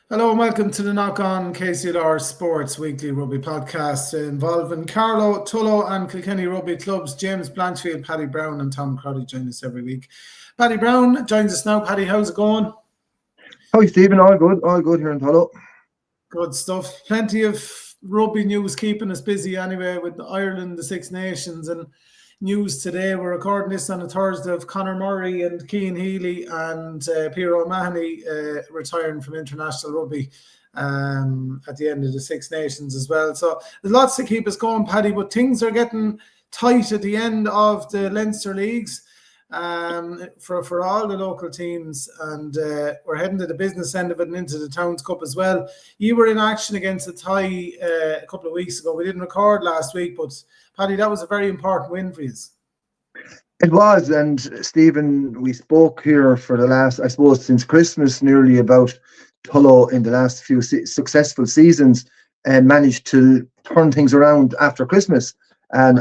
Hello and welcome to the Knock On KCLR Sports weekly rugby podcast involving Carlow, Tullow and Kilkenny Rugby Clubs. James Blanchfield, Paddy Browne and Tom Crotty join us every week. Paddy Browne joins us now. Paddy, how's it going? Hi Stephen, all good here in Tullow. Good stuff. Plenty of rugby news keeping us busy anyway with Ireland, the Six Nations, and news today. We're recording this on a Thursday of Conor Murray and Cian Healy and Peter O'Mahony retiring from international rugby at the end of the Six Nations as well. So there's lots to keep us going, Paddy, but things are getting tight at the end of the Leinster Leagues for all the local teams, and we're heading to the business end of it and into the Towns Cup as well. You were in action against Athy a couple of weeks ago. We didn't record last week, but Paddy, that was a very important win for you. It was, and Stephen, we spoke here for the last, I suppose, since Christmas nearly about Tullow in the last few successful seasons and managed to turn things around after Christmas and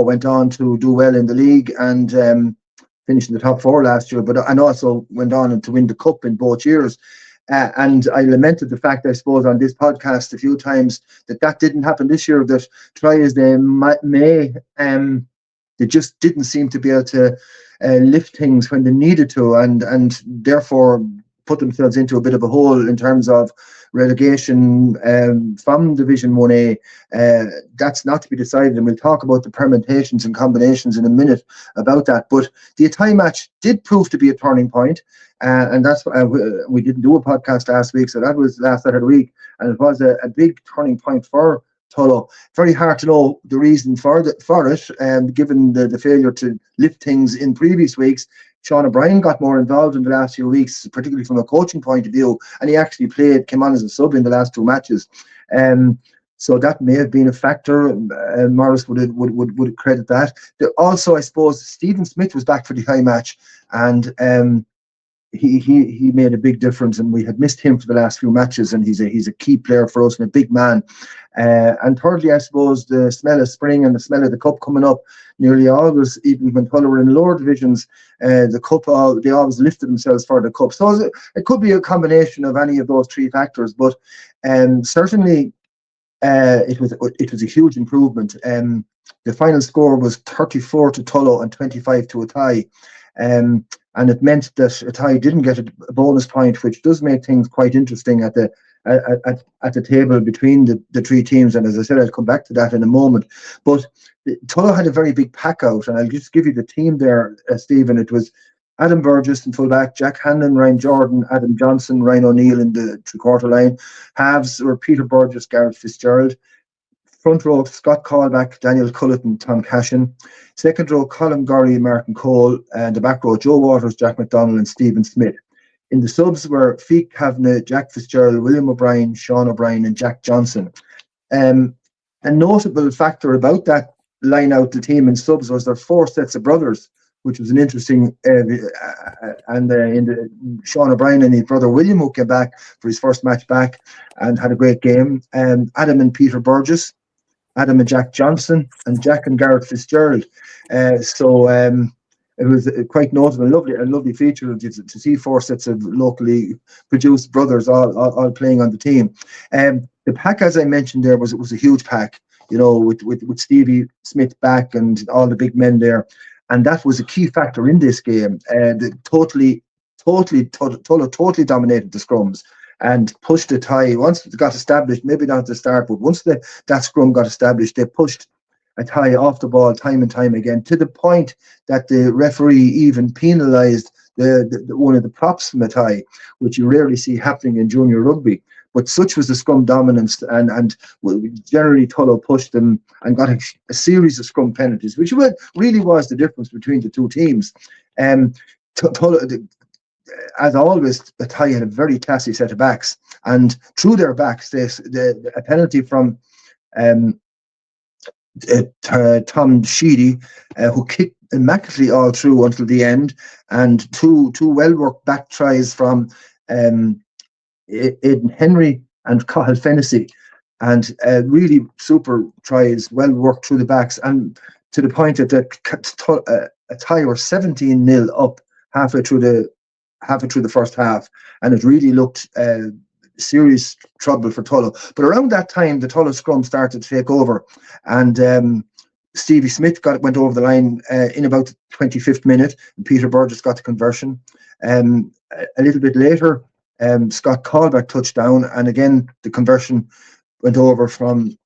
went on to do well in the league and finished in the top four last year, and also went on to win the cup in both years. And I lamented the fact, I suppose, on this podcast a few times that didn't happen this year, that try as they may, they just didn't seem to be able to lift things when they needed to, and therefore put themselves into a bit of a hole in terms of relegation from Division 1A. That's not to be decided, and we'll talk about the permutations and combinations in a minute about that. But the Athy match did prove to be a turning point, and that's we didn't do a podcast last week, so that was last Saturday week, and it was a big turning point for Tullow. Very hard to know the reason for it, given the failure to lift things in previous weeks. Sean O'Brien got more involved in the last few weeks, particularly from a coaching point of view, and he actually came on as a sub in the last two matches. So that may have been a factor. Morris would credit that. Also, I suppose, Stephen Smith was back for the high match, and he made a big difference, and we had missed him for the last few matches, and he's a key player for us and a big man. And thirdly, I suppose, the smell of spring and the smell of the cup coming up. Nearly always, even when Tullow were in lower divisions, the cup, they always lifted themselves for the cup. So it could be a combination of any of those three factors, but certainly it was a huge improvement. The final score was 34 to Tullow and 25 to Athy. And it meant that Athy didn't get a bonus point, which does make things quite interesting at the table between the three teams. And as I said, I'll come back to that in a moment. But Tullow had a very big pack out, and I'll just give you the team there, Stephen. It was Adam Burgess in fullback, Jack Hanlon, Ryan Jordan, Adam Johnson, Ryan O'Neill in the three-quarter line. Halves were Peter Burgess, Gareth Fitzgerald. Front row, Scott Callback, Daniel Cullett and Tom Cashin. Second row, Colin Gorry, Martin Cole. And the back row, Joe Waters, Jack McDonald and Stephen Smith. In the subs were Feek Kavanagh, Jack Fitzgerald, William O'Brien, Sean O'Brien and Jack Johnson. A notable factor about that line out the team in subs was their four sets of brothers, which was an interesting Sean O'Brien and his brother William, who came back for his first match back and had a great game. Adam and Peter Burgess, Adam and Jack Johnson, and Jack and Gareth Fitzgerald. It was quite notable, a lovely feature to see four sets of locally produced brothers all playing on the team. The pack, as I mentioned there, was a huge pack, with Stevie Smith back and all the big men there, and that was a key factor in this game. Tullow totally dominated the scrums and pushed it high. Once it got established, maybe not at the start, but once that scrum got established, they pushed it high off the ball time and time again, to the point that the referee even penalised the one of the props from Athy, which you rarely see happening in junior rugby. But such was the scrum dominance, and generally Tullow pushed them and got a series of scrum penalties, which really was the difference between the two teams. Tullow, as always, Athy had a very classy set of backs, and through their backs, a penalty from Tom Sheedy, who kicked immaculately all through until the end, and two well-worked back tries from Aidan Henry and Cathal Fennessy, and really super tries, well worked through the backs, and to the point that Athy were 17-0 up halfway through the first half, and it really looked serious trouble for Tullow. But around that time, the Tullow scrum started to take over, and Stevie Smith went over the line in about the 25th minute, and Peter Burgess got the conversion. A little bit later, Scott Callback touched down, and again the conversion went over from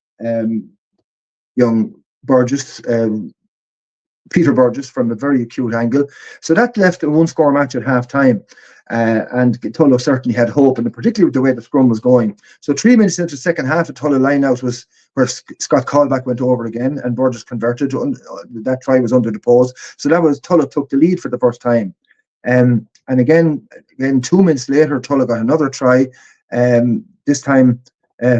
young Burgess, Peter Burgess, from a very acute angle. So that left a one-score match at half-time. And Tullow certainly had hope, and particularly with the way the scrum was going. So 3 minutes into the second half, the Tullow line-out was where Scott Callback went over again, and Burgess converted. That try was under the post. So that was Tullow took the lead for the first time. And again 2 minutes later, Tullow got another try, this time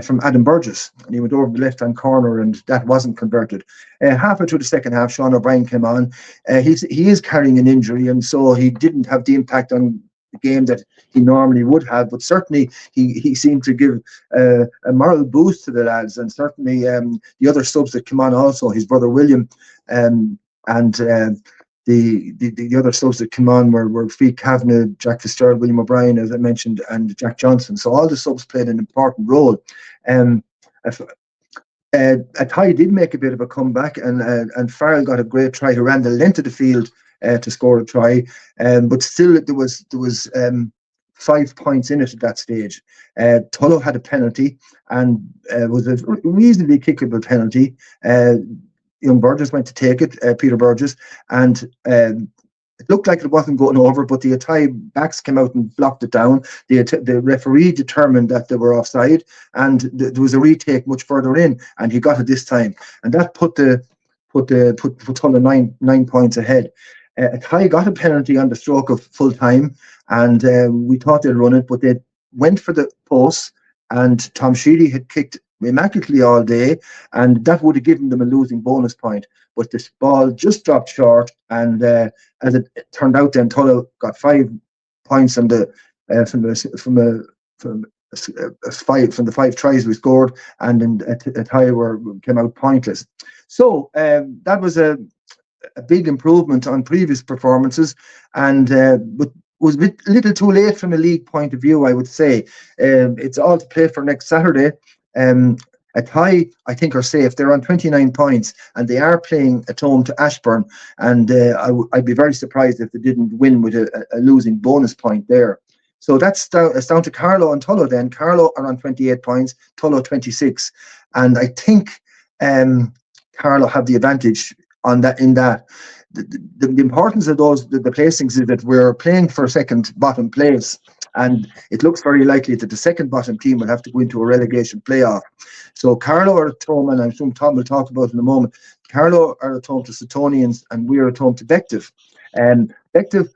from Adam Burgess, and he went over the left-hand corner, and that wasn't converted. Halfway through the second half, Sean O'Brien came on. He is carrying an injury, and so he didn't have the impact on the game that he normally would have, but certainly he seemed to give a moral boost to the lads, and certainly the other subs that came on also, his brother William, and the other subs that came on were Feet Kavanagh, Jack Fitzgerald, William O'Brien, as I mentioned, and Jack Johnson. So all the subs played an important role. Athy did make a bit of a comeback, and Farrell got a great try. He ran the length of the field to score a try, but still there was 5 points in it at that stage. Tullow had a penalty, and was a reasonably kickable penalty. Young Burgess went to take it, Peter Burgess, and it looked like it wasn't going over, but the Athy backs came out and blocked it down. The referee determined that they were offside, and there was a retake much further in, and he got it this time, and that put Tullow 9 points ahead. Athy got a penalty on the stroke of full time, and we thought they'd run it, but they went for the post, and Tom Sheedy had kicked immaculately all day, and that would have given them a losing bonus point. But this ball just dropped short, and as it turned out, then Tullow got 5 points on the from the 5 tries we scored, and then Athy came out pointless. So that was a big improvement on previous performances, and but was a little too late from a league point of view, I would say. It's all to play for next Saturday. Athy, I think, are safe. They're on 29 points, and they are playing at home to Ashbourne, and I'd be very surprised if they didn't win with a losing bonus point there. So it's down to Carlow and Tullow then. Carlow are on 28 points, Tullow 26, and I think Carlow have the advantage on that. In that, the importance of the placings is that we're playing for second bottom place, and it looks very likely that the second bottom team will have to go into a relegation playoff. So Carlow are at home, and I'm sure Tom will talk about it in a moment. Carlow are at home to Suttonians, and we're at home to Bective. Bective,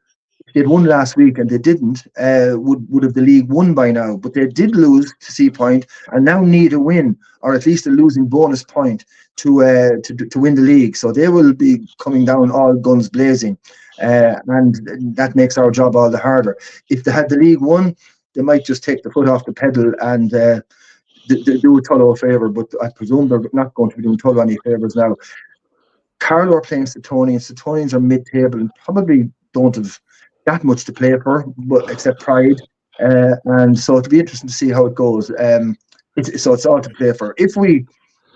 they'd won last week, and they didn't. Would have the league won by now, but they did lose to Sea Point, and now need a win, or at least a losing bonus point to win the league. So they will be coming down all guns blazing, and that makes our job all the harder. If they had the league won, they might just take the foot off the pedal and do Tullow a favour, but I presume they're not going to be doing Tullow any favours now. Carlow are playing Suttonians. Suttonians are mid-table and probably don't have that much to play for, but except pride, and so it'll be interesting to see how it goes. So it's all to play for. If we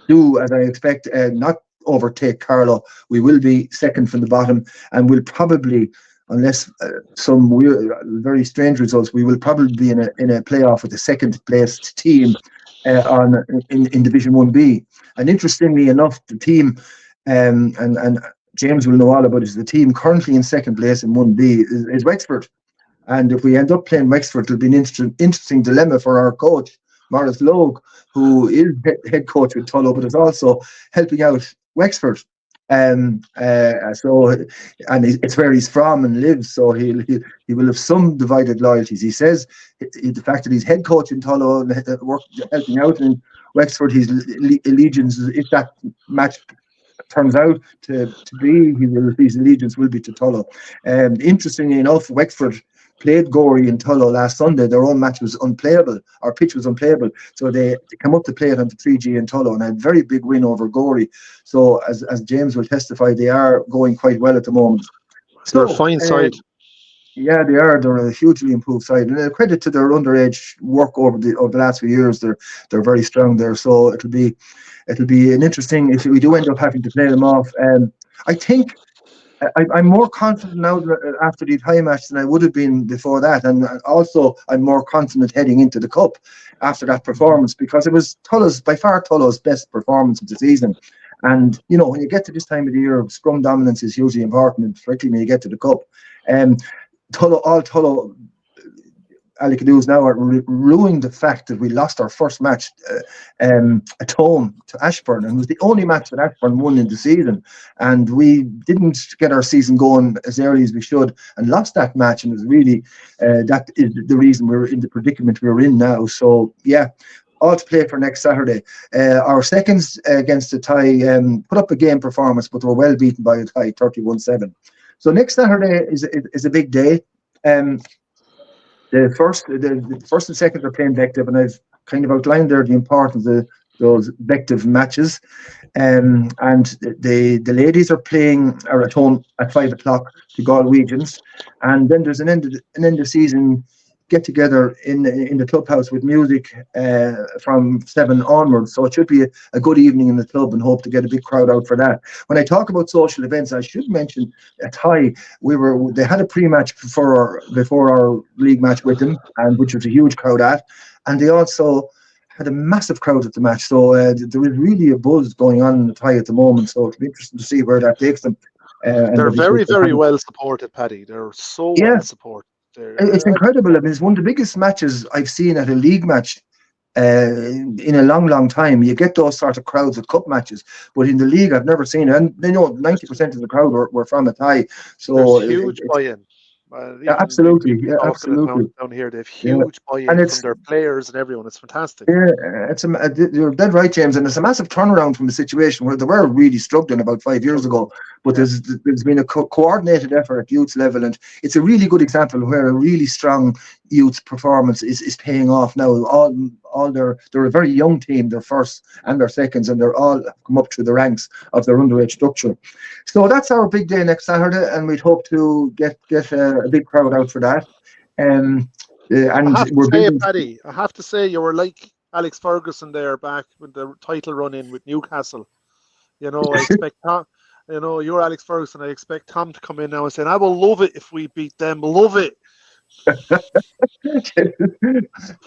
do, as I expect, not overtake Carlow, we will be second from the bottom, and we'll probably, unless some weird, very strange results, we will probably be in a playoff with the second placed team in Division 1B. And interestingly enough, the team and James will know all about it, the team currently in second place in 1B is Wexford. And if we end up playing Wexford, it'll be an interesting dilemma for our coach, Maurice Logue, who is head coach with Tullow, but is also helping out Wexford. So it's where he's from and lives, so he will have some divided loyalties. He says the fact that he's head coach in Tullow and helping out in Wexford, his allegiance, if that match turns out to be, his allegiance will be to Tullow. Interestingly enough, Wexford played Gorey in Tullow last Sunday. Their own match was unplayable. Our pitch was unplayable, so they come up to play it on the 3G in Tullow, and had a very big win over Gorey. So as James will testify, they are going quite well at the moment. So they're a fine side. Yeah, they are. They're a hugely improved side, and a credit to their underage work over the last few years. They're very strong there. So it'll be an interesting if we do end up having to play them off. I think I'm more confident now after the Thai match than I would have been before that, and also I'm more confident heading into the cup after that performance because it was by far Tullow's best performance of the season. And when you get to this time of the year, scrum dominance is hugely important, particularly when you get to the cup. Um, Tullow Ali Cadu's now are ruining the fact that we lost our first match at home to Ashbourne, and it was the only match that Ashbourne won in the season. And we didn't get our season going as early as we should, and lost that match. And it was really that is the reason we're in the predicament we're in now. So yeah. All to play for next Saturday. Our seconds against the Thai put up a game performance, but were well beaten by the Thai 31-7. So next Saturday is a big day. The first and second are playing Bective, and I've kind of outlined there the importance of those Bective matches. And the ladies are at home at 5 o'clock to Galwegians, and then there's an end of season get together in the clubhouse with music from 7 onwards. So it should be a good evening in the club, and hope to get a big crowd out for that. When I talk about social events, I should mention at Thai they had a pre-match before our league match with them, and which was a huge crowd and they also had a massive crowd at the match. So there is really a buzz going on in the Thai at the moment. So it'll be interesting to see where that takes them. They're very, very well supported, Paddy. They're so well supported. It's incredible. I mean, it's one of the biggest matches I've seen at a league match in a long, long time. You get those sort of crowds at cup matches, but in the league, I've never seen it. And 90% of the crowd were from a Thai. So there's huge buy-in. Absolutely. Down here, they have huge buy-in from their players and everyone. It's fantastic. Yeah, you're dead right, James. And it's a massive turnaround from the situation where they were really struggling about 5 years ago. But there's been a coordinated effort at youth level, and it's a really good example of where a really strong youth performance is paying off now. They're a very young team, their first and their seconds, and they're all come up through the ranks of their underage structure. So that's our big day next Saturday, and we'd hope to get a big crowd out for that. And Paddy, I have to say you were like Alex Ferguson there back with the title run in with Newcastle. I expect Tom. You're Alex Ferguson. I expect Tom to come in now and say, "I will love it if we beat them. Love it."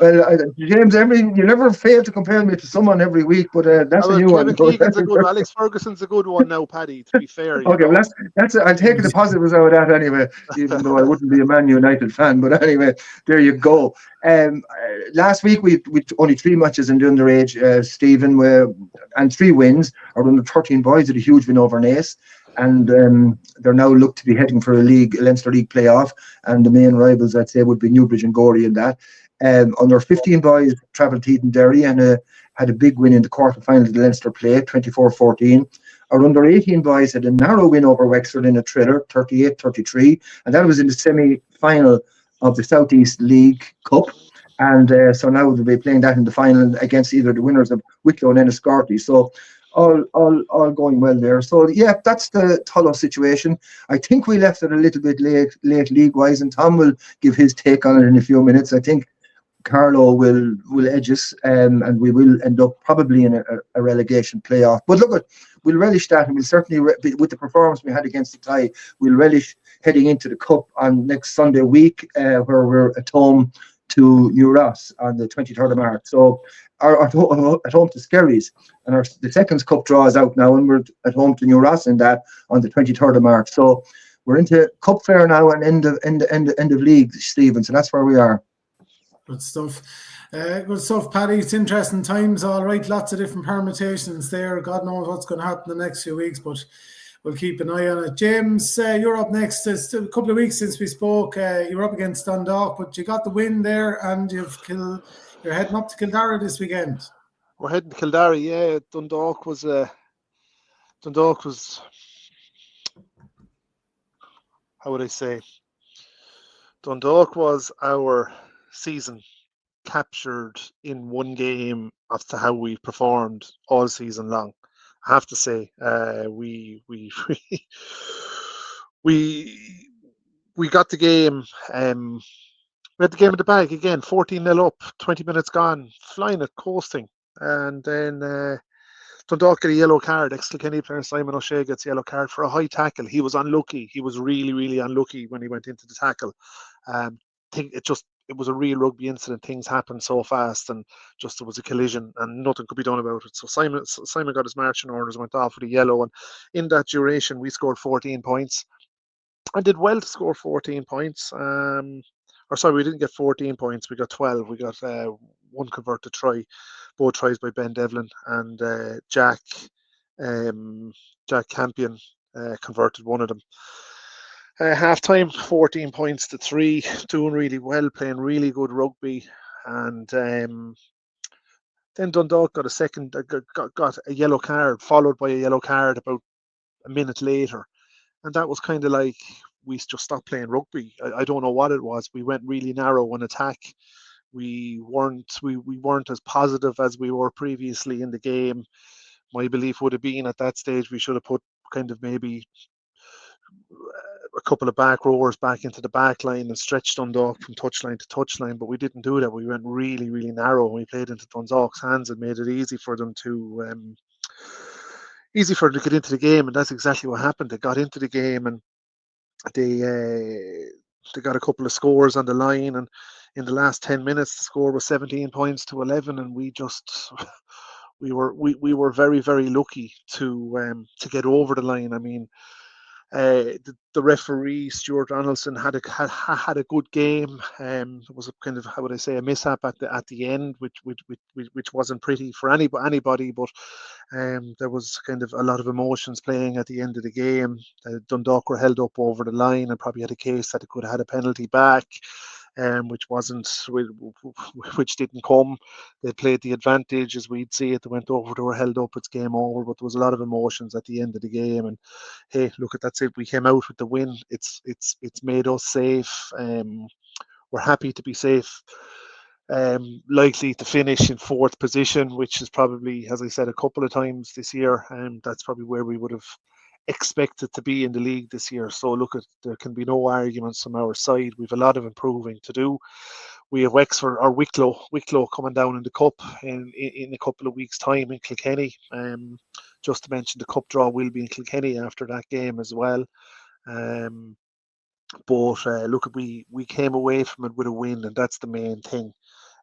Well, James, you never fail to compare me to someone every week, but that's a new one. Keegan's a good one. Alex Ferguson's a good one now, Paddy. To be fair, okay, well, that's I'll take the positives out of that anyway, even though I wouldn't be a Man United fan. But anyway, there you go. Last week we only 3 matches in the underage, Stephen, and 3 wins. Our under 13 boys did a huge win over Naas. And they're now looked to be heading for a Leinster League playoff, and the main rivals, I'd say, would be Newbridge and Gorey in that. Under 15 boys travelled to Derry and had a big win in the quarter-final of the Leinster play, 24-14. Our under 18 boys had a narrow win over Wexford in a thriller, 38-33, and that was in the semi-final of the South East League Cup. And so now they'll be playing that in the final against either the winners of Wicklow and Enniscorthy. So all going well there. So yeah, that's the Tullow situation. I think we left it a little bit late league-wise, and Tom will give his take on it in a few minutes. I think Carlow will edge us, and we will end up probably in a relegation playoff. But look, we'll relish that, and we'll certainly, with the performance we had against the Thai, we'll relish heading into the Cup on next Sunday week, where we're at home to New Ross on the 23rd of March. So at home to Skerries, and the Seconds Cup draw is out now, and we're at home to New Ross in that on the 23rd of March. So we're into Cup fair now and end of league, Stephen. So that's where we are. Good stuff. Paddy. It's interesting times, all right. Lots of different permutations there. God knows what's going to happen the next few weeks, but we'll keep an eye on it. James, you're up next. It's a couple of weeks since we spoke. You were up against Dundalk, but you got the win there, and you're heading up to Kildare this weekend. We're heading to Kildare, yeah. Dundalk was how would I say? Dundalk was our season captured in one game as to how we performed all season long. I have to say, we we got the game. We had the game in the bag again, 14-0 up, 20 minutes gone, flying it, coasting. And then Dundalk get a yellow card. Ex-Kilkenny player Simon O'Shea gets a yellow card for a high tackle. He was unlucky. He was really, really unlucky when he went into the tackle. It was a real rugby incident. Things happened so fast, and just there was a collision, and nothing could be done about it. So Simon got his marching orders, went off with a yellow, and in that duration, we scored 14 points. And did well to score 14 points. We didn't get 14 points. We got 12. We got one converted try, both tries by Ben Devlin, and Jack Campion converted one of them. Half time, 14 points to 3, doing really well, playing really good rugby. And then Dundalk got a yellow card, followed by a yellow card about a minute later. And that was kind of like we just stopped playing rugby. I don't know what it was. We went really narrow in attack. We weren't as positive as we were previously in the game. My belief would have been at that stage we should have put kind of maybe a couple of back rowers back into the back line and stretched Dundalk from touchline to touchline, but we didn't do that. We went really, really narrow. We played into Dundalk's hands and made it easy for them to get into the game, and that's exactly what happened. They got into the game, and they got a couple of scores on the line, and in the last 10 minutes the score was 17 points to 11, and we were very, very lucky to get over the line. I mean, the referee Stuart Donaldson had a good game. It was a kind of, how would I say, a mishap at the end, which wasn't pretty for anybody. But there was kind of a lot of emotions playing at the end of the game. Dundalk were held up over the line and probably had a case that it could have had a penalty back. Which didn't come. They played the advantage as we'd see it. They went over, they were held up, it's game over. But there was a lot of emotions at the end of the game. And hey, look, that's it. We came out with the win. It's made us safe. We're happy to be safe. Likely to finish in 4th position, which is probably, as I said a couple of times this year, that's probably where we would have expected to be in the league this year. So look, there can be no arguments from our side. We've a lot of improving to do. We have Wexford or Wicklow coming down in the cup in a couple of weeks' time in Kilkenny. Just to mention, the cup draw will be in Kilkenny after that game as well. But look, we came away from it with a win, and that's the main thing.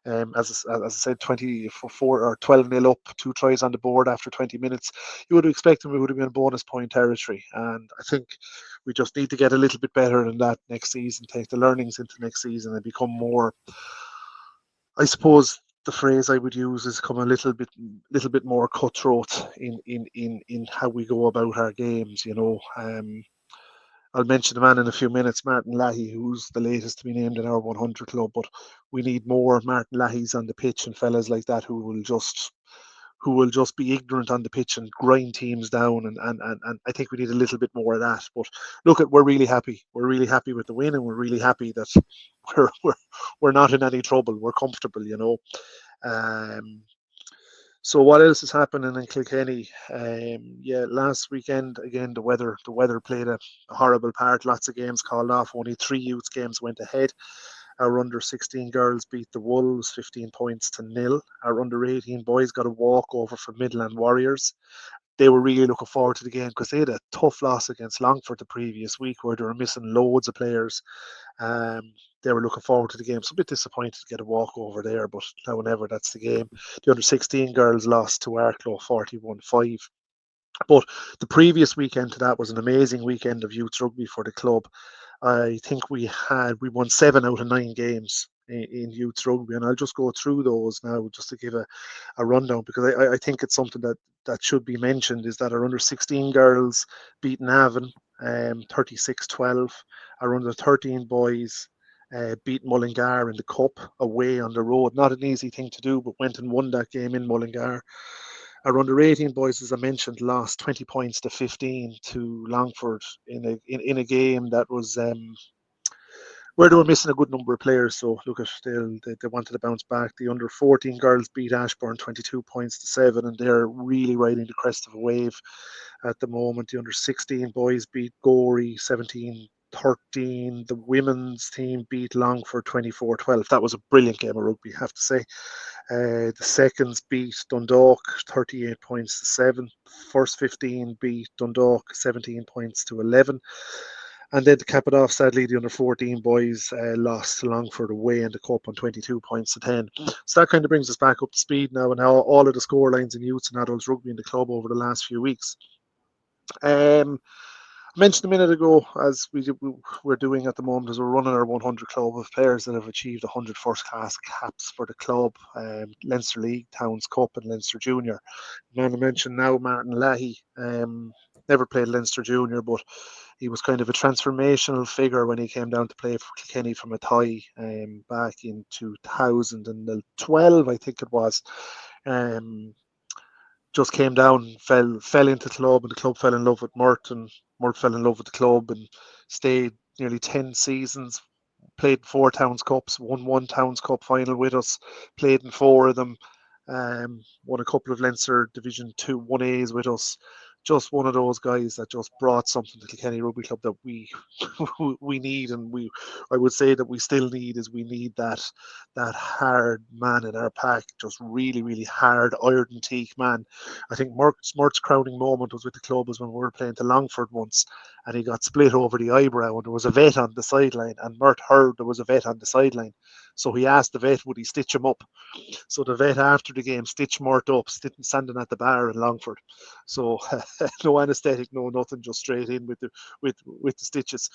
As I said, 12-0 up, 2 tries on the board after 20 minutes. You would have expected we would have been in bonus point territory, and I think we just need to get a little bit better than that next season, take the learnings into next season and become more, I suppose the phrase I would use is come a little bit more cutthroat in how we go about our games, you know. I'll mention the man in a few minutes, Martin Lahey, who's the latest to be named in our 100 club. But we need more Martin Laheys on the pitch and fellas like that who will just be ignorant on the pitch and grind teams down. And I think we need a little bit more of that. But look, we're really happy. We're really happy with the win, and we're really happy that we're not in any trouble. We're comfortable, you know. So what else is happening in Kilkenny? Last weekend, again, the weather played a horrible part. Lots of games called off. Only 3 youth games went ahead. Our under-16 girls beat the Wolves 15 points to 0. Our under-18 boys got a walkover from Midlands Warriors. They were really looking forward to the game because they had a tough loss against Longford the previous week where they were missing loads of players. They were looking forward to the game. So a bit disappointed to get a walkover there, but however, that's the game. The under-16 girls lost to Carlow 41-5. But the previous weekend to that was an amazing weekend of youth rugby for the club. I think we won 7 out of 9 games in youth rugby, and I'll just go through those now just to give a rundown, because I think it's something that should be mentioned, is that our under-16 girls beat Navan 36-12. Our under-13 boys beat Mullingar in the cup away on the road. Not an easy thing to do, but went and won that game in Mullingar. Our under-18 boys, as I mentioned, lost 20 points to 15 to Longford in a game that was where they were missing a good number of players. So look, they wanted to bounce back. The under-14 girls beat Ashbourne 22 points to 7, and they're really riding the crest of a wave at the moment. The under-16 boys beat Gorey 17-13 13. The women's team beat Longford 24-12. That was a brilliant game of rugby, I have to say. The seconds beat Dundalk 38 points to 7. First 15 beat Dundalk 17 points to 11. And then to cap it off, sadly, the under-14 boys lost to Longford away in the cup on 22 points to 10. So that kind of brings us back up to speed now, and all of the score lines in youths and adults rugby in the club over the last few weeks. I mentioned a minute ago, as we're doing at the moment, as we're running our 100 club of players that have achieved 100 first-class caps for the club, Leinster League, Towns Cup and Leinster Junior. Man, I mentioned now Martin Leahy, never played Leinster Junior, but he was kind of a transformational figure when he came down to play for Kilkenny from Athy back in 2012, I think it was. Just came down, fell into the club, and the club fell in love with Mert, and Mert fell in love with the club and stayed nearly 10 seasons, played 4 Towns Cups, won 1 Towns Cup final with us, played in 4 of them, won a couple of Leinster Division 2 1As with us. Just one of those guys that just brought something to Kilkenny Rugby Club that we need, and I would say that we still need, is we need that hard man in our pack, just really, really hard, iron teak man. I think Mert's crowning moment was with the club was when we were playing to Longford once, and he got split over the eyebrow, and there was a vet on the sideline, and Mert heard there was a vet on the sideline, so he asked the vet would he stitch him up. So the vet after the game stitched Mert up, standing at the bar in Longford. So no anaesthetic, no nothing, just straight in with the stitches.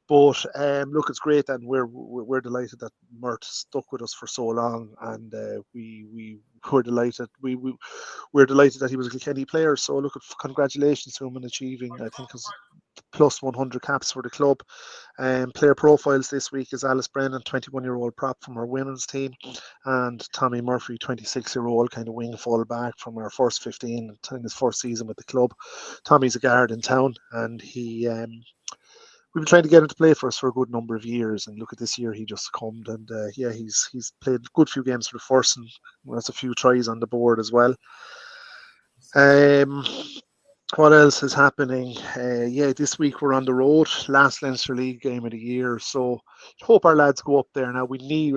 But look, it's great, and we're delighted that Mert stuck with us for so long, and we're delighted. We're delighted that he was a Kilkenny player. So look, congratulations to him on achieving, I think, his plus 100 caps for the club. Player profiles this week is Alice Brennan, 21-year-old prop from our women's team, and Tommy Murphy, 26-year-old kind of wing full back from our first 15 in his first season with the club. Tommy's a guard in town, and we've been trying to get him to play for us for a good number of years, and look at this year, he just succumbed, and he's played a good few games for the first, and has a few tries on the board as well. What else is happening? This week we're on the road, last Leinster League game of the year, so hope our lads go up there. Now we need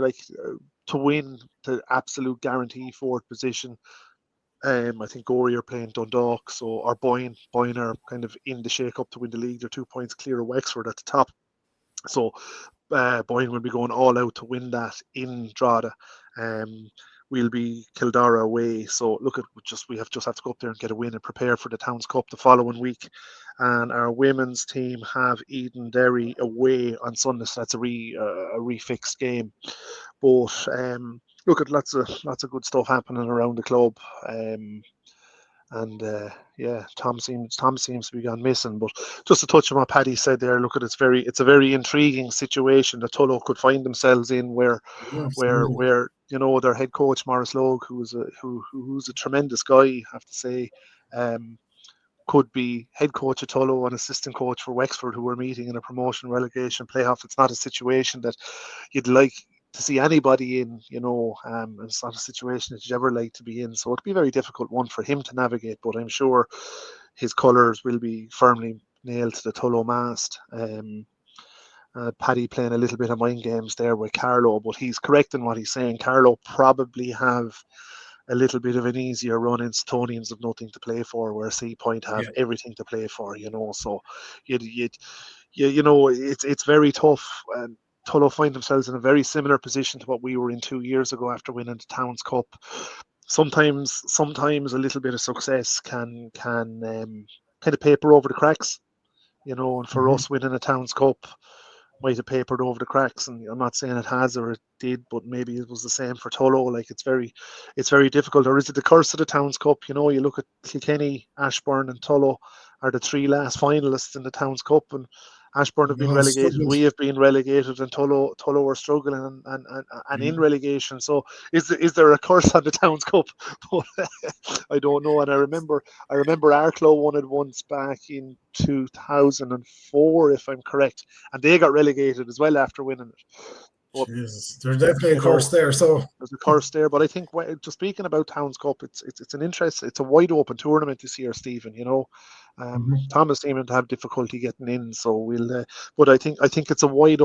to win to absolute guarantee 4th position. I think Gorey are playing Dundalk, so our Byrne are kind of in the shake-up to win the league. They're 2 points clear of Wexford at the top, so Byrne will be going all out to win that in Drogheda. We'll be Cill Dara away, so look, we have to go up there and get a win and prepare for the Towns Cup the following week. And our women's team have Eden Derry away on Sunday, so that's a refixed game. But look, at lots of good stuff happening around the club. Tom seems to be gone missing. But just to touch on what Paddy said there, look, it's a very intriguing situation that Tullow could find themselves in, where their head coach Maurice Logue, who's a tremendous guy, I have to say, could be head coach at Tullow and assistant coach for Wexford, who are meeting in a promotion relegation playoff. It's not a situation that you'd like to see anybody in, and it's not a situation that you'd ever like to be in. So it'd be a very difficult one for him to navigate, but I'm sure his colours will be firmly nailed to the Tullow mast. Paddy playing a little bit of mind games there with Carlow, but he's correct in what he's saying. Carlow probably have a little bit of an easier run in Suttonians of nothing to play for, where Sea Point have everything to play for, so it's very tough. And Tullow find themselves in a very similar position to what we were in 2 years ago after winning the Towns Cup. Sometimes a little bit of success can kind of paper over the cracks, and for us winning a Towns Cup might have papered over the cracks, and I'm not saying it has or it did, but maybe it was the same for Tullow. Like, it's very difficult. Or is it the curse of the Towns Cup? You look at Kilkenny, Ashbourne and Tullow are the 3 last finalists in the Towns Cup, and Ashbourne have been relegated. We have been relegated, and Tullow are struggling and in relegation. So is there a curse on the Towns Cup? But I don't know. And I remember Arklow won it once back in 2004, if I'm correct, and they got relegated as well after winning it. Jesus, there's definitely a course there. So there's a course there, but I think just speaking about Towns Cup, it's an interest. It's a wide open tournament this year, Stephen. Thomas seeming to have difficulty getting in, so we'll. But I think it's a wide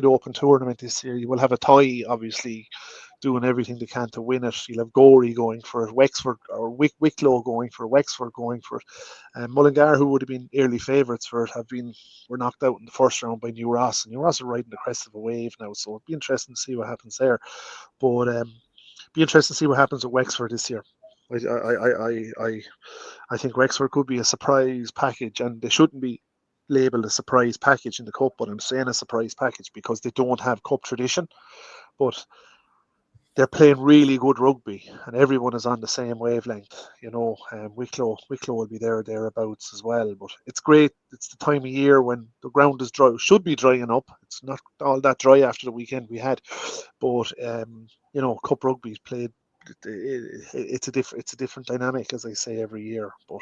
open tournament this year. You will have a tie, obviously, doing everything they can to win it. You'll have Gorey going for Wexford, or Wicklow going for Wexford, going for Mullingar, who would have been early favourites for it, were knocked out in the first round by New Ross, and New Ross are riding the crest of a wave now. So it'd be interesting to see what happens there. But be interesting to see what happens with Wexford this year. I think Wexford could be a surprise package, and they shouldn't be labelled a surprise package in the cup, but I'm saying a surprise package because they don't have cup tradition, but they're playing really good rugby, and everyone is on the same wavelength. Wicklow will be thereabouts as well. But it's great. It's the time of year when the ground is dry, should be drying up. It's not all that dry after the weekend we had, but cup rugby is played. It's a different dynamic, as I say, every year. But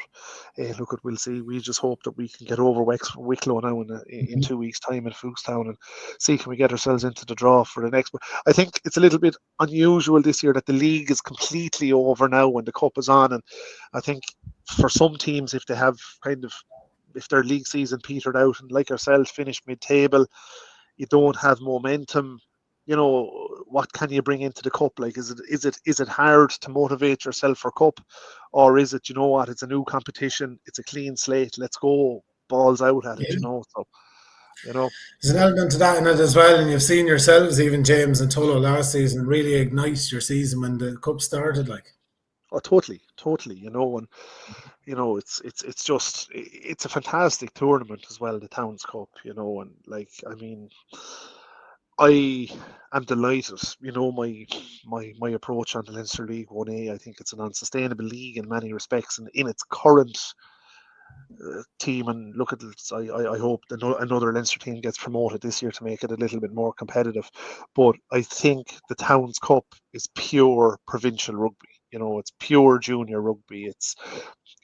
we'll see. We just hope that we can get over Wicklow now in 2 weeks' time in Foulkstown, and see can we get ourselves into the draw for the next. But I think it's a little bit unusual this year that the league is completely over now when the cup is on, and I think for some teams, if they have if their league season petered out, and like ourselves finished mid-table, you don't have momentum. What can you bring into the cup? Like, is it hard to motivate yourself for cup, or is it, it's a new competition, it's a clean slate, let's go balls out at it, So, there's an element to that in it as well, and you've seen yourselves, even James and Tullow last season, really ignite your season when the cup started, like. Oh, totally, and it's a fantastic tournament as well, the Towns Cup, and I am delighted. My approach on the Leinster League 1A. I think it's an unsustainable league in many respects, and in its current team. And look at it, I hope another Leinster team gets promoted this year to make it a little bit more competitive. But I think the Towns Cup is pure provincial rugby. It's pure junior rugby.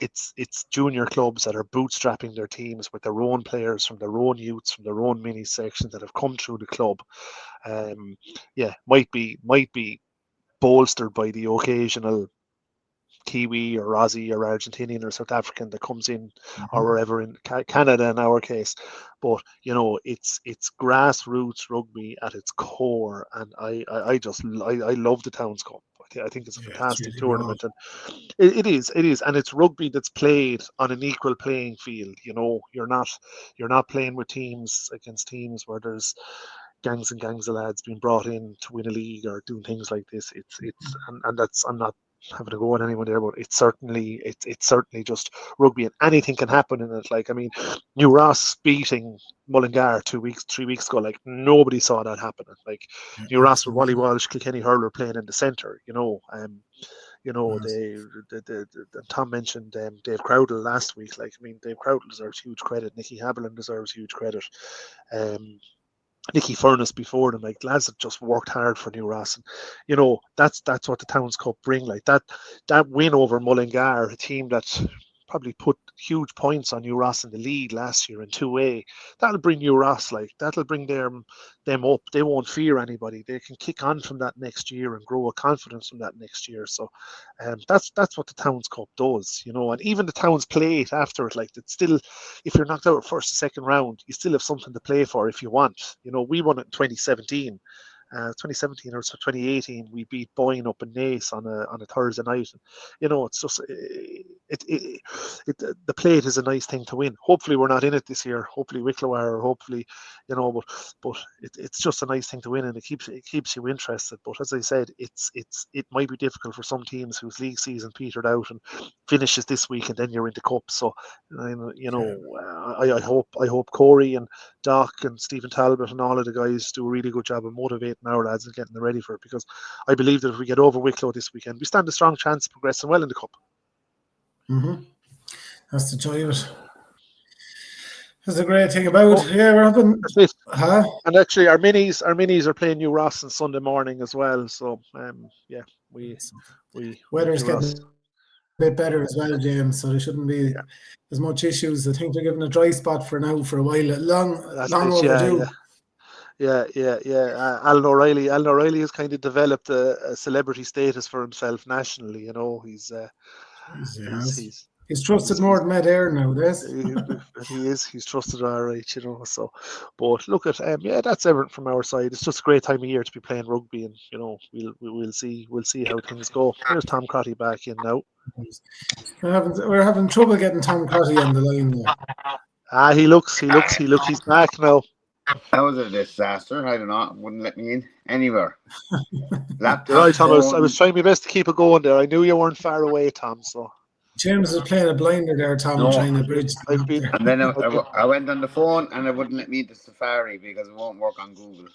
It's junior clubs that are bootstrapping their teams with their own players from their own youths, from their own mini sections that have come through the club. Might be bolstered by the occasional Kiwi or Aussie or Argentinian or South African that comes in, or wherever in Canada in our case. But it's grassroots rugby at its core, and I love the Towns Cup. I think it's a fantastic tournament, and it is, and it's rugby that's played on an equal playing field. You're not playing with teams against teams where there's gangs and gangs of lads being brought in to win a league or doing things like this. And that's, I'm not having to go on anyone there, but it's certainly just rugby, and anything can happen in it. New Ross beating Mullingar 3 weeks ago, nobody saw that happening. New Ross with Wally Walsh, Kilkenny hurler playing in the centre, Tom mentioned Dave Crowdell last week. Dave Crowdell deserves huge credit. Nicky Haberlin deserves huge credit. Nicky Furness before them, lads that just worked hard for New Ross, and that's what the Towns Cup bring. That win over Mullingar, a team that probably put huge points on New Ross in the league last year in 2A. That'll bring New Ross, that'll bring them up. They won't fear anybody. They can kick on from that next year and grow a confidence from that next year. So that's what the Towns Cup does, and even the Towns plate after it, it's still, if you're knocked out first or second round, you still have something to play for if you want. We won it in 2017. 2017 or 2018, we beat Byrne up in Naas on a Thursday night. It's just the plate is a nice thing to win. Hopefully we're not in it this year. Hopefully Wicklow are, or hopefully, but it's just a nice thing to win, and it keeps you interested. But as I said, it might be difficult for some teams whose league season petered out and finishes this week, and then you're into cup. So I hope Corey and Doc and Stephen Talbot and all of the guys do a really good job of motivating our lads and getting them ready for it, because I believe that if we get over Wicklow this weekend, we stand a strong chance of progressing well in the cup. That's the joy of it. That's the great thing about it. Yeah, we're hoping. And actually, our minis are playing New Ross on Sunday morning as well. So weather's getting a bit better as well, James. So there shouldn't be as much issues. I think they're giving a dry spot for now for a while. Long overdue. Yeah. Alan O'Reilly has kind of developed a celebrity status for himself nationally. You know, he's trusted more than Matt Air nowadays. He's trusted all right, you know. So, but look at that's everything from our side. It's just a great time of year to be playing rugby, and you know we'll see how things go. Here's Tom Crotty back in now. We're having trouble getting Tom Crotty on the line now. He's back now. That was a disaster. I don't know. Wouldn't let me in anywhere. Laptop. Right, Tom. I was trying my best to keep it going there. I knew you weren't far away, Tom. So James is playing a blinder there, Tom, trying to bridge. And then I went on the phone and it wouldn't let me into Safari because it won't work on Google.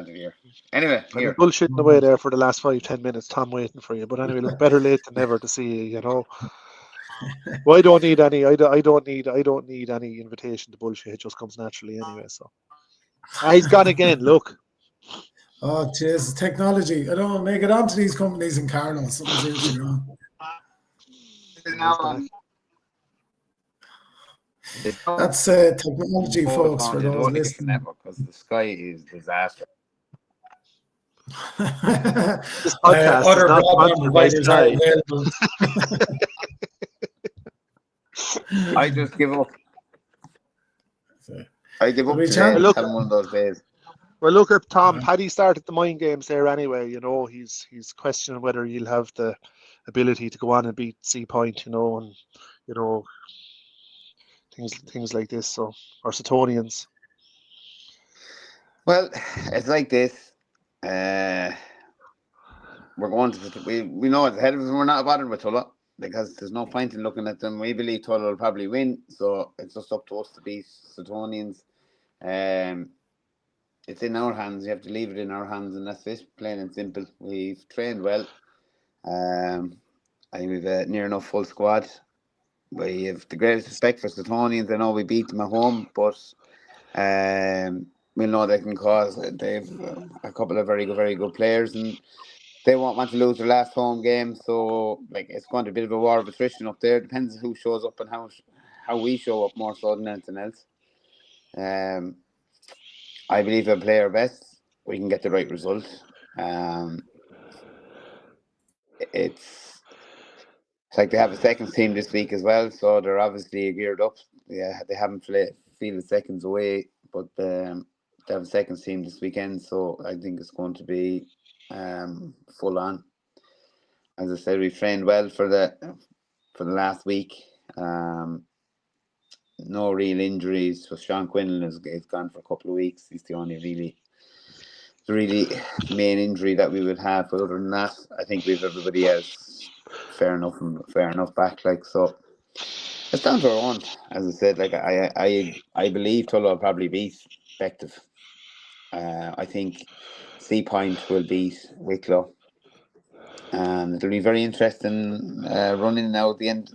Dear. Anyway, here. I've been bullshitting away there for the last 5-10 minutes, Tom, waiting for you. But anyway, look, better late than never to see you. You know. Well, I don't need any. I don't need any invitation to bullshit. It just comes naturally anyway. So. He's gone again. Look. Oh, jeez, technology. I don't want to make it onto these companies in Carlow. Something's wrong. That's technology, folks, for those listening. Because the sky is disaster. This podcast other is not broadband providers are available. I just give up. I give up today. Having one of those days. Well, look at Tom. Paddy started the mind games there anyway. You know, he's questioning whether you'll have the ability to go on and beat C Point. You know, and you know things like this. So, or Suttonians. Well, it's like this. We're going to. We know it's ahead of us, and we're not bothered with Tullow because there's no point in looking at them. We believe Tullow will probably win, so it's just up to us to beat Suttonians. It's in our hands. You have to leave it in our hands, and that's it, plain and simple. We've trained well. I think we've a near enough full squad. We have the greatest respect for Suttonians. I know we beat them at home, but we know they can cause. They've a couple of very good players, and they won't want to lose their last home game. So, like, it's going to be a bit of a war of attrition up there. Depends who shows up and how we show up more so than anything else. I believe if we play our best, we can get the right result. It's like they have a seconds team this week as well, so they're obviously geared up. Yeah, they haven't fielded seconds away, but they have a seconds team this weekend, so I think it's going to be full on. As I said, we trained well for the last week. No real injuries. So Sean Quinlan is gone for a couple of weeks. He's the only really main injury that we would have. But other than that, I think we've everybody else fair enough back. Like, so, it's down to our own. As I said, like I believe Tullow will probably beat Bective. I think C Point will beat Wicklow. And it'll be very interesting running now at the end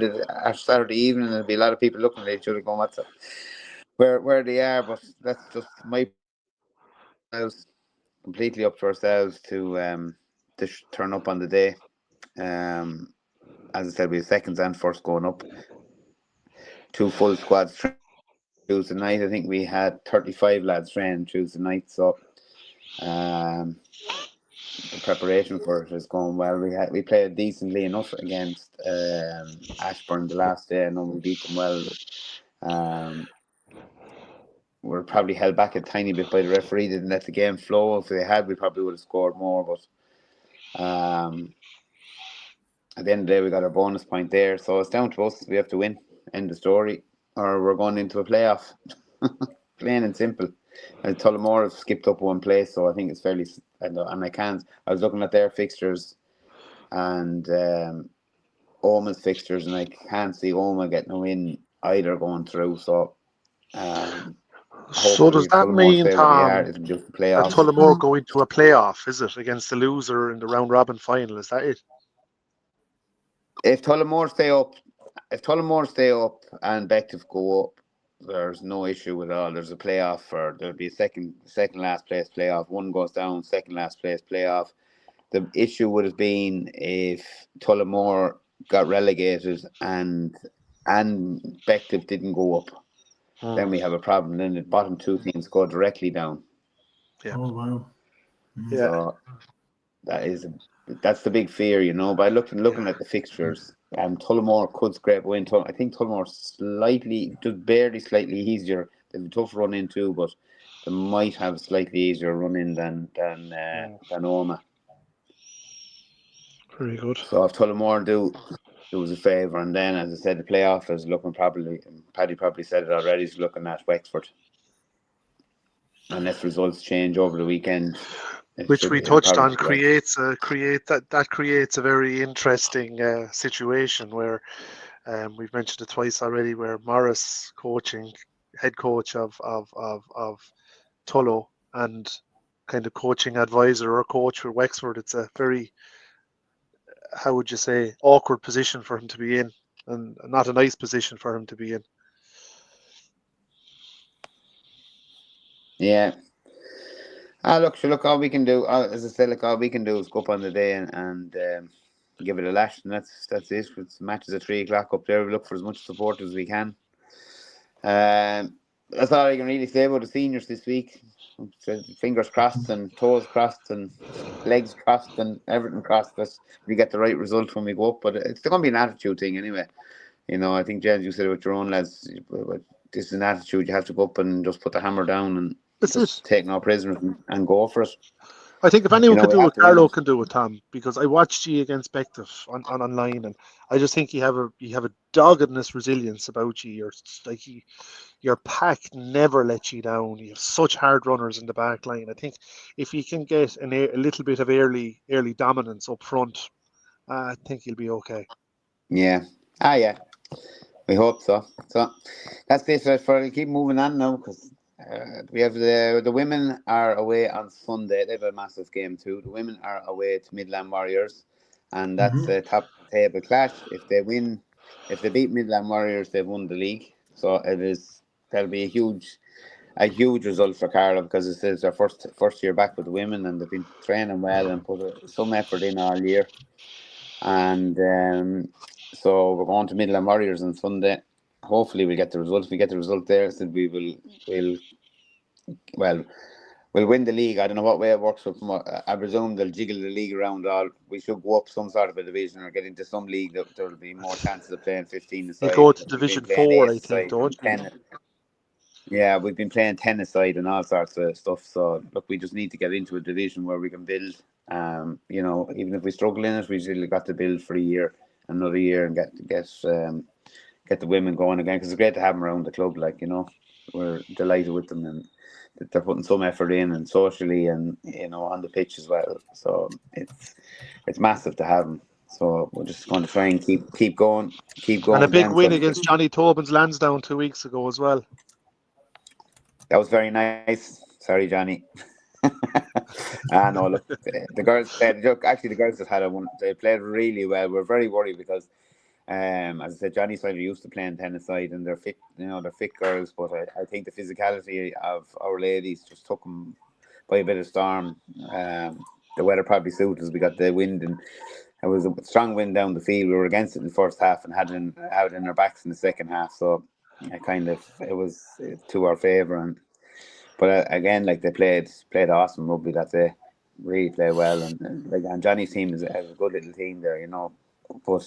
of Saturday evening. There'll be a lot of people looking at each other going, "What's up?" Where they are, but that's just completely up to ourselves to turn up on the day. As I said, we have seconds and first going up. 2 full squads Tuesday night. I think we had 35 lads trained Tuesday night, so the preparation for it is going well. We played decently enough against Ashbourne the last day. I know we beat them well. We're probably held back a tiny bit by the referee. Didn't let the game flow. If they had, we probably would have scored more. But at the end of the day, we got our bonus point there. So it's down to us. We have to win. End of story. Or we're going into a playoff. Plain and simple. And Tullamore have skipped up one place, so I think it's fairly. And I can't. I was looking at their fixtures and Oma's fixtures, and I can't see Oma getting a win either going through. So, so does that mean, Tom, that Tullamore go into a playoff? Is it against the loser in the round robin final? Is that it? If Tullamore stay up and Bective go up, there's no issue with all. There's a playoff there'll be a second last place playoff. One goes down, second last place playoff. The issue would have been if Tullamore got relegated and Bective didn't go up. Then we have a problem. Then the bottom 2 teams go directly down. Yeah. Oh wow. Yeah. So that's the big fear, you know. By looking at the fixtures, Tullamore could scrape away. I think Tullamore just barely slightly easier. They've a tough run in too, but they might have a slightly easier run in than Omagh. Very good. So if Tullamore do us a favour, and then, as I said, the playoff is looking probably. Paddy probably said it already. He's looking at Wexford, unless results change over the weekend. Which we touched on creates a very interesting situation where we've mentioned it twice already, where Morris head coach of Tullow, and kind of coaching advisor or coach for Wexford. It's a very, how would you say, awkward position for him to be in, and not a nice position for him to be in. Yeah. Look, all we can do, as I said, all we can do is go up on the day and give it a lash, and that's it. It's matches at 3:00 up there. We look for as much support as we can. That's all I can really say about the seniors this week. Fingers crossed and toes crossed and legs crossed and everything crossed that we get the right result when we go up. But it's going to be an attitude thing anyway. You know, I think, James, you said it with your own lads. This is an attitude. You have to go up and just put the hammer down and just take no prisoners and go for it. I think if anyone can do it, Carlow can do it, Tom, because I watched you against Bective online, and I just think you have a doggedness, resilience about you. Your pack never lets you down. You have such hard runners in the back line. I think if you can get a little bit of early dominance up front, I think you'll be okay. Yeah. Yeah. We hope so. So that's it. For keep moving on now, because we have the women are away on Sunday. They have a massive game too. The women are away to Midlands Warriors, and that's a top table clash. If they beat Midlands Warriors, they've won the league. So that'll be a huge result for Carlow, because it is their first year back with the women, and they've been training well and put some effort in all year. And so we're going to Midlands Warriors on Sunday. Hopefully we'll get the result. If we get the result there, so we'll win the league. I don't know what way it works, but I presume they'll jiggle the league around. We should go up some sort of a division or get into some league that there will be more chances of playing 15 aside. You go to Division 4, I think, don't you? Yeah, we've been playing 10 aside and all sorts of stuff. So look, we just need to get into a division where we can build. You know, even if we struggle in it, we really got to build for another year, and get the women going again, because it's great to have them around the club. Like, you know, we're delighted with them, and they're putting some effort in, and socially, and, you know, on the pitch as well. So it's massive to have them. So we're just going to try and keep going. And a big win against Johnny Tobin's Lansdowne 2 weeks ago as well. That was very nice. Sorry, Johnny. No, look, the girls played. Actually, the girls they played really well. We're very worried because, as I said, Johnny's side are used to playing tennis side, and they're fit. You know, they're fit girls. But I think the physicality of our ladies just took them by a bit of storm. The weather probably suited us. We got the wind, and it was a strong wind down the field. We were against it in the first half and had it in our backs in the second half. So it was to our favour. But again, like, they played awesome rugby that day. Really played well, and Johnny's team is a good little team there, you know. But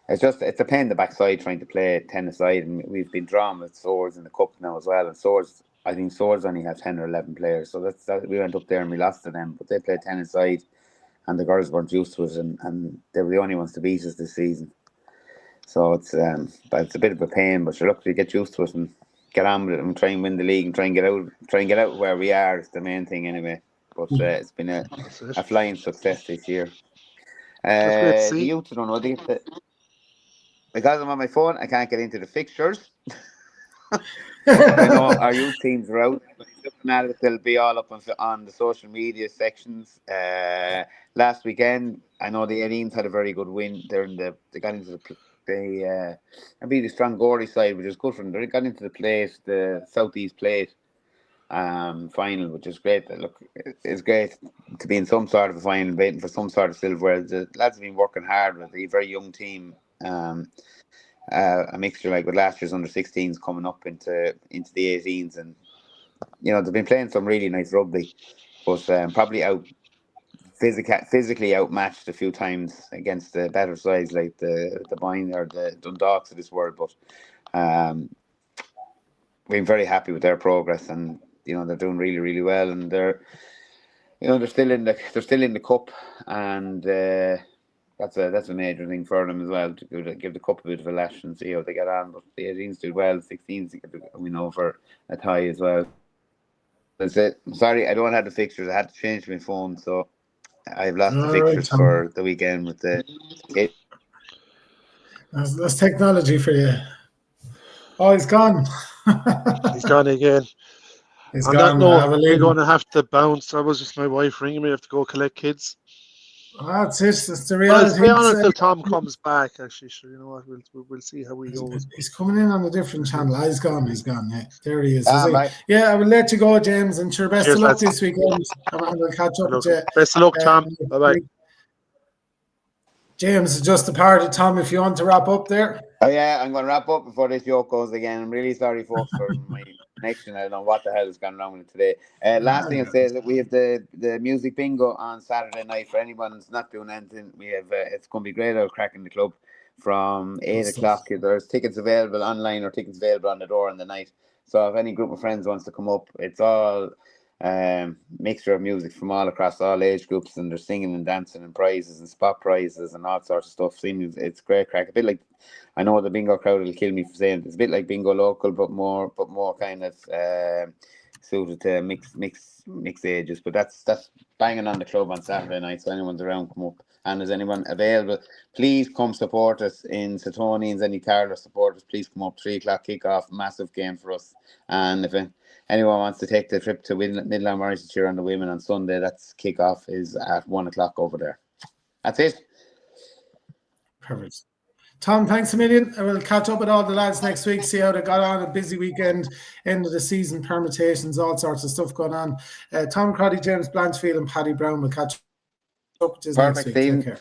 it's a pain in the backside trying to play 10 aside, and we've been drawn with Swords in the cup now as well. And I think Swords only have 10 or 11 players, so we went up there and we lost to them. But they played 10 aside, and the girls weren't used to it, and they were the only ones to beat us this season. So it's a bit of a pain, but look, we get used to it and get on with it and try and win the league and try and get out where we are. It's the main thing anyway. But it's been a flying success this year. The youth, I don't know. Because I'm on my phone, I can't get into the fixtures. I know our youth teams are out. Looking at it, they'll be all up on the social media sections. Last weekend, I know the Edeans had a very good win. They got into the beat the strong Gordy side, which is good for them. They got into the Southeast Plate final, which is great. Look, it's great to be in some sort of a final, waiting for some sort of silverware. The lads have been working hard with a very young team. A mixture like with last year's under-16s coming up into the 18s, and they've been playing some really nice rugby, but probably physically outmatched a few times against the better sides like the Byrne or the Dundalks of this world. But we're very happy with their progress, and they're doing really, really well, and they're still in the cup, and that's a major thing for them as well, to give the cup a bit of a lash and see how they get on. But the 18s did well, 16s we know for Athy as well. That's it. I'm sorry, I don't have the fixtures. I had to change my phone, so I've lost the fixtures for the weekend with the kids. That's technology for you. Oh, he's gone. He's gone again. He's On gone. that note, we're going to have to bounce. That was just my wife ringing me. I have to go collect kids. That's it. That's the I'll reality. stay on until Tom comes back, actually. So you know what? We'll see how we go. He's coming in on a different channel. He's gone. Yeah, there he is. Right. Yeah, I will let you go, James. And sure, best Cheers, of luck lads. this weekend. And we'll catch up with you. Best of luck, Tom. Bye-bye. James, just a part of Tom, if you want to wrap up there. Oh yeah, I'm going to wrap up before this joke goes again. I'm really sorry, folks, for my connection. I don't know what the hell is going on with it today. Last thing I'll say is that we have the music bingo on Saturday night. For anyone who's not doing anything, we have it's going to be great out cracking the club from 8 o'clock. There's tickets available online or tickets available on the door in the night. So if any group of friends wants to come up, it's all mixture of music from all across all age groups, and they're singing and dancing and prizes and spot prizes and all sorts of stuff. It's great crack. A bit like, I know the bingo crowd will kill me for saying it. It's a bit like bingo local, but more kind of suited to mixed ages. But that's banging on the club on Saturday night. So anyone's around, come up. And is anyone available, please come support us in Suttonians. Any Carlow supporters, please come up. 3 o'clock kickoff, massive game for us. And if anyone wants to take the trip to Midlands Warriors to cheer on the women on Sunday, that's kickoff is at 1 o'clock over there. That's it. Perfect. Tom, thanks a million. I will catch up with all the lads next week, see how they got on. A busy weekend, end of the season, permutations, all sorts of stuff going on. Tom Crotty, James Blanchfield and Paddy Browne will catch up with you next week. Take care.